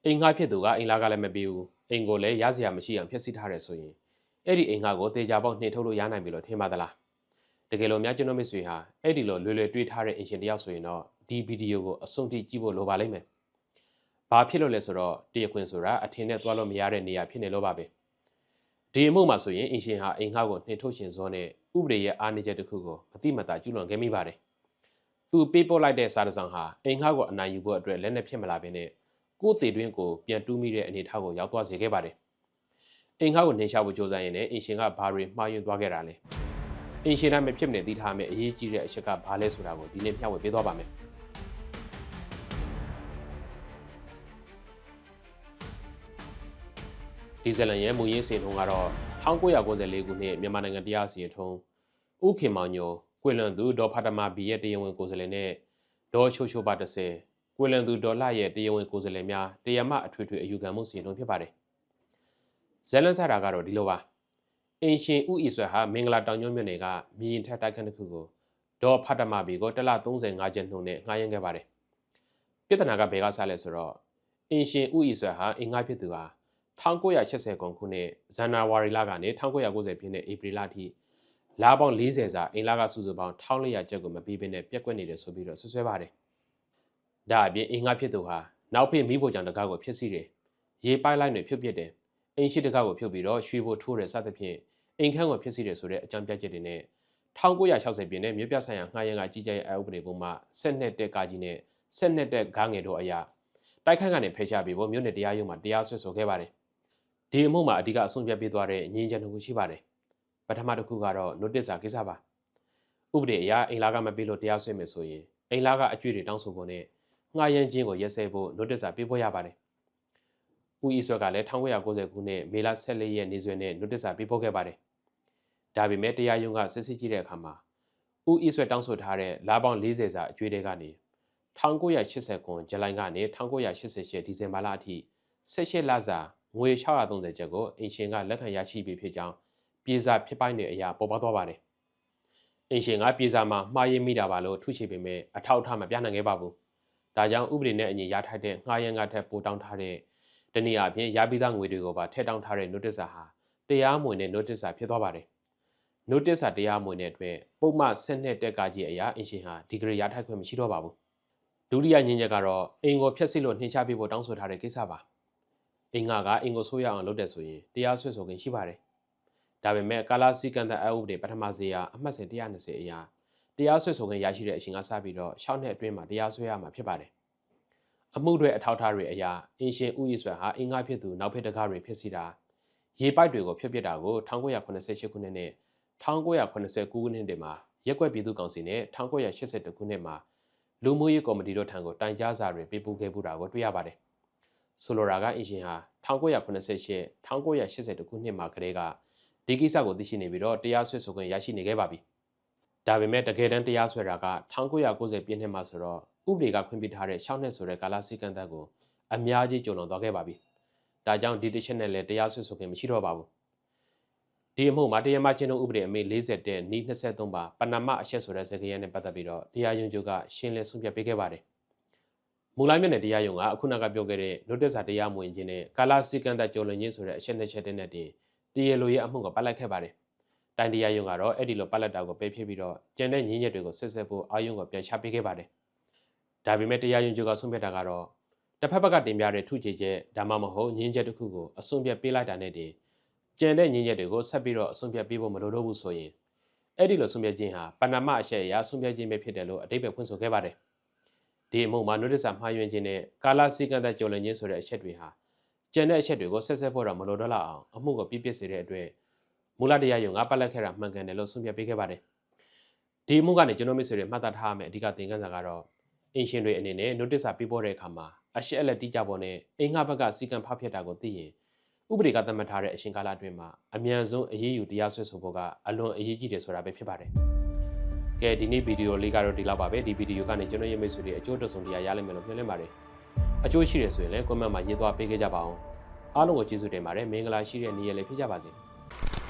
အိမ်ငှားဖြစ်သူကအိမ်လာကလည်းမပြီးဘူးအိမ်ကိုလည်းရစရာမရှိအောင်ဖျက်ဆီးထားတယ်ဆိုရင်အဲ့ဒီအိမ်ငှားကိုတေချာပေါက်နှင်ထုတ်လို့ရနိုင်ပြီလို့ထင်ပါသလားတကယ်လို့များကျွန်တော်မိတ်ဆွေဟာအဲ့ဒီလိုလွယ်လွယ်တွေးထားတဲ့အင်ရှင်တယောက်ဆိုရင်တော့ဒီဗီဒီယိုကိုအဆုံးထိကြည့်ဖို့လိုပါလိမ့်မယ်ဘာဖြစ်လို့လဲဆိုတော့တရားခွင်ဆိုတာအထင်နဲ့သွားလို့မရတဲ့နေရာဖြစ်နေလို့ပါပဲဒီအမှုမှာဆိုရင်အင်ရှင်ဟာအိမ်ငှားကိုနှင်ထုတ်ရှင်စောနဲ့ဥပဒေရဲ့အားနည်းချက်တစ်ခုကိုမတိမတာကျူးလွန်ခဲ့မိပါတယ်သူပေးပို့လိုက်တဲ့စာတစောင်ဟာအိမ်ငှားကိုအနိုင်ယူဖို့အတွက်လက်နက်ဖြစ်မလာဘဲနဲ့ကိုယ်သေးတွင်းကိုပြန်တူးမိတဲ့အနေအထားကိုရောက်သွားစေခဲ့ပါတယ်အိမ်ငှားကိုနှင်ရှားဖို့ကြိုးစားရင်းနဲ့အင်ရှင်ကဘာတွေမှားယွင်းသွားခဲ့တာလဲအင်ရှင်တိုင်းမဖြစ်မနေသိထားမယ့်အရေးကြီးတဲ့အချက်ကဘာလဲဆိုတာကိုဒီနေ့မျှဝေပေးသွားပါမယ်ဒီဇလန်ရဲ့မူရင်းစင်ထုံးကတော့1994ခုနှစ်မြန်မာနိုင်ငံတရားစီရင်ထုံးဥခင်မောင်ညိုကွေလွန်သူဒေါ်ဖာတမာဘီရဲ့တရားဝင်ကိုယ်စားလှယ်နဲ့ဒေါ်ချိုချိုပါ30ကွေလွန်သူဒေါ်လာရဲ့တရားဝင်ကိုယ်စားလှယ်များတရားမအထွေထွေအယူခံမှုစီရင်ထုံးဖြစ်ပါတယ်ဇလန်ဆရာကတော့ဒီလိုပါအင်ရှင်ဥဤဆွဲဟာမင်္ဂလာတောင်ကျွန်းမြို့နယ်ကမြင်းထက်တိုက်ခန်းတစ်ခုကိုဒေါ်ဖာတမာဘီကိုတလ35ကျပ်နှုန်းနဲ့ငှားရမ်းခဲ့ပါတယ်ပြဿနာကဘယ်ကစလဲဆိုတော့အင်ရှင်ဥဤဆွဲဟာအင်ငှားဖြစ်သူဟာ1980ခုနှစ်ဇန်နဝါရီလကနေ1990ပြည့်နှစ်ဧပြီလအထိလာပေါင်း40စာအိမ်လာကစုစုပေါင်း1400ကျပ်ကိုမပြီးဘဲနဲ့ပြက်ကွက်နေတယ်ဆိုပြီးတော့ဆွဆွဲပါတယ်။ဒါအပြင်အိမ်ငှားဖြစ်သူဟာနောက်ဖေးမိဖို့ကြောင့်တကားကိုဖြစ်စီတယ်။ရေပိုက်လိုက်တွေဖြုတ်ပစ်တယ်။အိမ်ရှိတကားကိုဖြုတ်ပြီးတော့ရွှေဘိုထိုးတယ်စသဖြင့်အိမ်ခန်းကိုဖြစ်စီတယ်ဆိုတဲ့အကြောင်းပြချက်တွေနဲ့1960ပြည့်နဲ့မြို့ပြဆိုင်ရာငှားရမ်းကကြီးကြပ်ရဲ့အဥပဒေပုံမှ12တက်ကကြီးနဲ့12တက်ဂါငယ်တို့အရာတိုက်ခန်းကနေဖယ်ရှားပြီးဖို့မြို့နယ်တရားရုံးမှာတရားစွဲဆိုခဲ့ပါတယ်။ဒီအမှုမှာအဓိကအဆုံးဖြတ်ပေးသွားတဲ့ငြင်းချက်တစ်ခုရှိပါတယ်ပထမတစ်ခုကတော့ notice စာကိစ္စပါဥပဒေအရအိမ်လာကမပေးလို့တရားစွဲမယ်ဆိုရင်အိမ်လာကအကျွေးတွေတောင်းဆိုဖို့နဲ့ငှားရမ်းခြင်းကိုရက်စဲဖို့ notice စာပေးဖို့ရပါတယ်ဦးဤဆွဲကလည်း1990ခုနှစ်မေလ14ရက်နေ့စွဲနဲ့ notice စာပေးပို့ခဲ့ပါတယ်ဒါပေမဲ့တရားရုံးကစစ်ဆေးကြည့်တဲ့အခါမှာဦးဤဆွဲတောင်းဆိုထားတဲ့လာပေါင်း40စာအကျွေးတွေကနေ1980ခုဇူလိုင်ကနေ1988ဒီဇင်ဘာလအထိ18လစာငွေ630ကျပ်ကိုအင်ရှင်ကလက်ခံရရှိပြီးဖြစ်ကြောင်းပြေစာဖြစ်ပိုင်းတွေအရာပေါ်ပေါက်သွားပါတယ်။အင်ရှင်ကပြေစာမှာမှားယွင်းမိတာပါလို့ထုချေပေမဲ့အထောက်အထားမပြနိုင်ခဲ့ပါဘူး။ဒါကြောင့်ဥပဒေနဲ့အညီရထိုက်တဲ့ငှားရမ်းကထက်ပိုတောင်းထားတဲ့တနည်းအားဖြင့်ရပြီးသားငွေတွေကိုပါထည့်တောင်းထားတဲ့ notice စာဟာတရားမဝင်တဲ့ notice စာဖြစ်သွားပါတယ်။ notice စာတရားမဝင်တဲ့အတွက်ပုံမှန်12တက်ကကြီးအရာအင်ရှင်ဟာဒီဂရီရထိုက်ခွင့်မရှိတော့ပါဘူး။ဒုတိယညင်ချက်ကတော့အင်ကိုဖျက်ဆီးလို့နှင်ချပေးဖို့တောင်းဆိုထားတဲ့ကိစ္စပါ။အင်ကအင်ကိုဆိုးရအောင်လုပ်တယ်ဆိုရင်တရားစွဲဆိုခွင့်ရှိပါတယ်။ဒါပေမဲ့ကာလာစီကန်တဲ့အဥပဒေပထမစေရာအမှတ်စဉ်120အရာတရားစွဲဆိုခွင့်ရရှိတဲ့အချိန်ကစပြီးတော့6နှစ်အတွင်းမှာတရားစွဲရမှာဖြစ်ပါတယ်။အမှုတွေအထောက်အထားတွေအရာအင်ရှင်ဥယျာဉ်ဆွဲဟာအင်္ဂါဖြစ်သူနောက်ဖေတကားတွေဖြစ်စီတာရေပိုက်တွေကိုဖျက်ပစ်တာကို1988ခုနှစ်နဲ့1989ခုနှစ်တွေမှာရက်ကွက်ပြည်သူ့ကောင်စီနဲ့1982ခုနှစ်မှာလူမှုရေးကော်မတီတို့ထံကိုတိုင်ကြားစာတွေပေးပို့ခဲ့ပူတာကိုတွေ့ရပါတယ်။ဆိုလိုတာကအင်ရှင်ဟာ1988 1982ခုနှစ်မှာကလေးကဒီကိစ္စကိုသိရှိနေပြီးတော့တရားစွဲဆိုခွင့်ရရှိနေခဲ့ပါပြီ။ဒါပေမဲ့တကယ်တမ်းတရားစွဲတာက1990ပြည့်နှစ်မှာဆိုတော့ဥပဒေကခွင့်ပြုထားတဲ့6နှစ်ဆိုတဲ့ကာလစည်းကမ်းသက်ကိုအများကြီးကျုံလွန်သွားခဲ့ပါပြီ။ဒါကြောင့်ဒီတစ်ချက်နဲ့လည်းတရားစွဲဆိုခွင့်မရှိတော့ပါဘူး။ဒီအမှုမှာတရားမချင်းတို့ဥပဒေအမိန့်40တဲ့နီး23ပါပဏာမအချက်ဆိုတဲ့စကားရပ်နဲ့ပတ်သက်ပြီးတော့တရားရုံးချုပ်ကရှင်းလင်းဆုံးဖြတ်ပေးခဲ့ပါတယ်။မူလိုင်းမြတ်နဲ့တရားရုံးကအခုနကပြောခဲ့တဲ့ notice စာတရားမဝင်ခြင်းနဲ့ကာလစည်းကမ်းသက်ကျုံလွန်ခြင်းဆိုတဲ့အချက်နှစ်ချက်နဲ့တင်တရားလိုရဲ့အမှုကိုပတ်လိုက်ခဲ့ပါတယ်။တိုင်တရားရုံးကတော့အဲ့ဒီလိုပတ်လက်တာကိုပယ်ဖျက်ပြီးတော့ကျန်တဲ့ညင်းချက်တွေကိုဆက်ဆက်ဖို့အာရုံကိုပြန်ချပေးခဲ့ပါတယ်။ဒါပေမဲ့တရားရုံးချုပ်ကဆုံးဖြတ်တာကတော့တစ်ဖက်ဘက်ကတင်ပြတဲ့ထုချေချက်ဒါမှမဟုတ်ညင်းချက်တစ်ခုကိုအဆုံးဖြတ်ပေးလိုက်တာနဲ့တင်ကျန်တဲ့ညင်းချက်တွေကိုဆက်ပြီးတော့အဆုံးဖြတ်ပေးဖို့မလိုတော့ဘူးဆိုရင်အဲ့ဒီလိုဆုံးဖြတ်ခြင်းဟာပဏာမအချက်အရဆုံးဖြတ်ခြင်းပဲဖြစ်တယ်လို့အဓိပ္ပာယ်ဖွင့်ဆိုခဲ့ပါတယ်။ဒီအမှုမှာ notice မှားယွင်းခြင်းနဲ့ကာလစည်းကမ်းသက်ကျုံလွန်ခြင်းဆိုတဲ့အချက်တွေဟာကျန်တဲ့အချက်တွေကိုဆက်ဆက်ဖို့တော့မလိုတော့လောက်အောင်အမှုကိုပြည့်ပြည့်စေတဲ့အတွက်မူလတရားရုံးကပတ်လက်ခဲ့တာမှန်ကန်တယ်လို့ဆုံးဖြတ်ပေးခဲ့ပါတယ်။ဒီအမှုကနေကျွန်တော်မိတ်ဆွေတွေမှတ်သားထားရမယ့်အဓိကသင်ခန်းစာကတော့အင်ရှင်တွေအနေနဲ့ notice စာပေးပို့တဲ့အခါမှာအရှက်အလက်တိကျဖို့နဲ့အိမ်ငှားဘက်ကစီကံဖောက်ဖျက်တာကိုသိရင်ဥပဒေကသတ်မှတ်ထားတဲ့အချိန်ကာလအတွင်းမှာအမြန်ဆုံးအရေးယူတရားစွဲဆိုဖို့ကအလွန်အရေးကြီးတယ်ဆိုတာပဲဖြစ်ပါတယ်။ကဲဒီနေ့ဗီဒီယိုလေးကတော့ဒီလောက်ပါပဲဒီဗီဒီယိုကနေကျွန်တော်ရဲ့မိတ်ဆွေတွေအကျိုးတစုံတရာရလိမ့်မယ်လို့မျှော်လင့်ပါတယ်။အကျိုးရှိတယ်ဆိုရင်လည်း comment မှာရေးသွားပေးခဲ့ကြပါအောင်။အားလုံးကိုကျေးဇူးတင်ပါတယ်မင်္ဂလာရှိတဲ့နေ့ရက်လေးဖြစ်ကြပါစေ။